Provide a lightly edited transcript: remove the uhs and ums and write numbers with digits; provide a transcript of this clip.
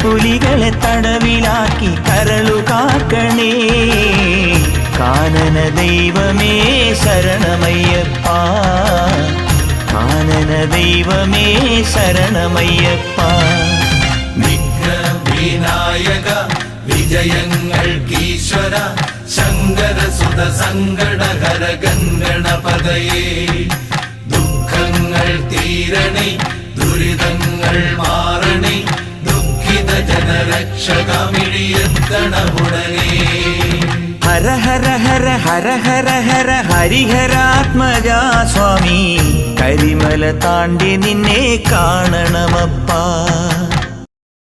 പുലികളെ തടവിലാക്കി കരളു കാക്കണേ. കാനന ദൈവമേ ശരണമയ്യപ്പ, കാനന ദൈവമേ ശരണമയ്യപ്പ. വിഘ്നവിനായക വിജയങ്ങൾക്കീശ്വര ശങ്കരസുത സങ്കടഹര ഗണപതയേ. ദുഃഖങ്ങൾ തീരണേ ദുരിതങ്ങൾ മാറണേ ദുഃഖിത ജനരക്ഷകമിഴിയെത്തണമുടനേ. ഹര ഹര ഹര ഹര ഹര ഹര ഹരിഹരാത്മജാ സ്വാമി, കരിമല താണ്ടി നിന്നെ കാണണമപ്പാ.